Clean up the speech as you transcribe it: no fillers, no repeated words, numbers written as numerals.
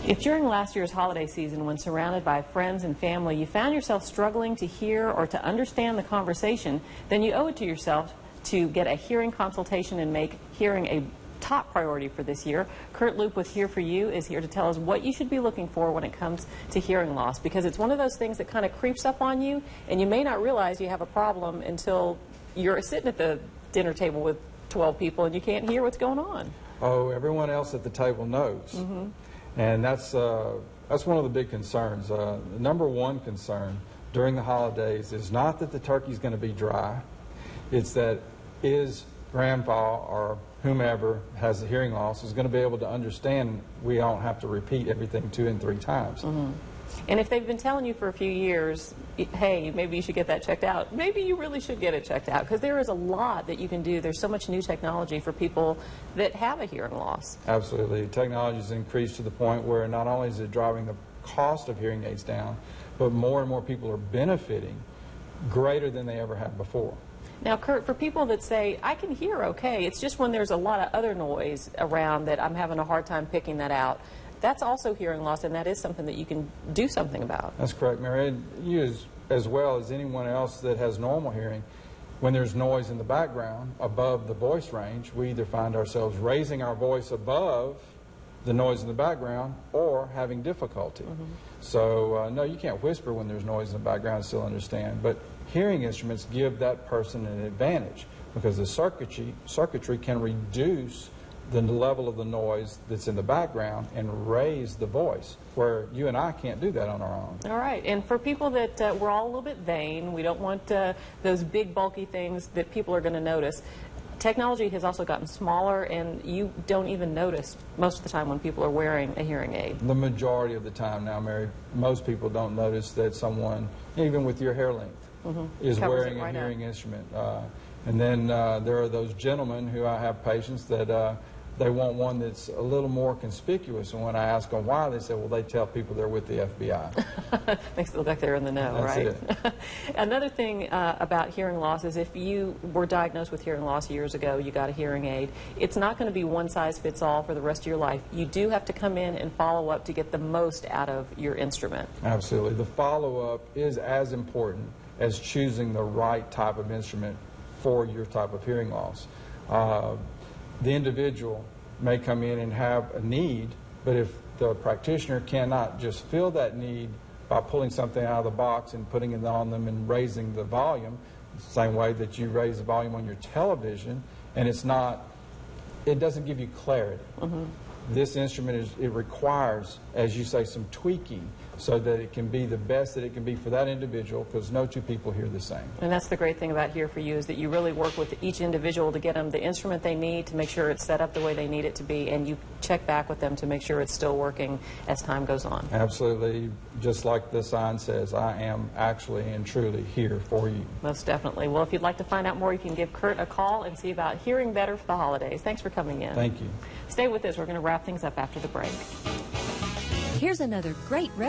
If during last year's holiday season, when surrounded by friends and family, you found yourself struggling to hear or to understand the conversation, then you owe it to yourself to get a hearing consultation and make hearing a top priority for this year. Kurt Loop with Hear For You is here to tell us what you should be looking for when it comes to hearing loss, because it's one of those things that kind of creeps up on you, and you may not realize you have a problem until you're sitting at the dinner table with 12 people and you can't hear what's going on. Oh, everyone else at the table knows. And that's one of the big concerns. The number one concern during the holidays is not that the turkey's going to be dry. It's that is grandpa or whomever has a hearing loss is going to be able to understand we don't have to repeat everything 2 and 3 times. And if they've been telling you for a few years, hey, maybe you should get that checked out, maybe you really should get it checked out, because there is a lot that you can do. There's so much new technology for people that have a hearing loss. Absolutely. Technology has increased to the point where not only is it driving the cost of hearing aids down, but more and more people are benefiting greater than they ever have before. Now, Kurt, for people that say, I can hear okay, it's just when there's a lot of other noise around that I'm having a hard time picking that out, that's also hearing loss, and that is something that you can do something about. That's correct, Mary. You as well as anyone else that has normal hearing, when there's noise in the background above the voice range, we either find ourselves raising our voice above the noise in the background or having difficulty. So, no, you can't whisper when there's noise in the background and still understand. But hearing instruments give that person an advantage because the circuitry can reduce the level of the noise that's in the background and raise the voice, where you and I can't do that on our own. All right. And for people that we're all a little bit vain, we don't want those big bulky things that people are going to notice. Technology has also gotten smaller, and you don't even notice most of the time when people are wearing a hearing aid. The majority of the time now, Mary, most people don't notice that someone, even with your hair length, is wearing a hearing instrument. And then there are those gentlemen who I have patients that they want one that's a little more conspicuous, and when I ask them why, they say, well, they tell people they're with the FBI. Makes it look like they're in the know, right? That's it. Another thing about hearing loss is if you were diagnosed with hearing loss years ago, you got a hearing aid, it's not going to be one size fits all for the rest of your life. You do have to come in and follow up to get the most out of your instrument. Absolutely. The follow-up is as important as choosing the right type of instrument for your type of hearing loss. The individual may come in and have a need, but if the practitioner cannot just fill that need by pulling something out of the box and putting it on them and raising the volume, the same way that you raise the volume on your television, and it doesn't give you clarity. This instrument, it requires, as you say, some tweaking so that it can be the best that it can be for that individual, because no two people hear the same. And that's the great thing about Hear For You, is that you really work with each individual to get them the instrument they need, to make sure it's set up the way they need it to be, and you check back with them to make sure it's still working as time goes on. Absolutely. Just like the sign says, I am actually and truly here for you. Most definitely. Well, if you'd like to find out more, you can give Kurt a call and see about hearing better for the holidays. Thanks for coming in. Thank you. Stay with us. We're going to wrap things up after the break. Here's another great recipe.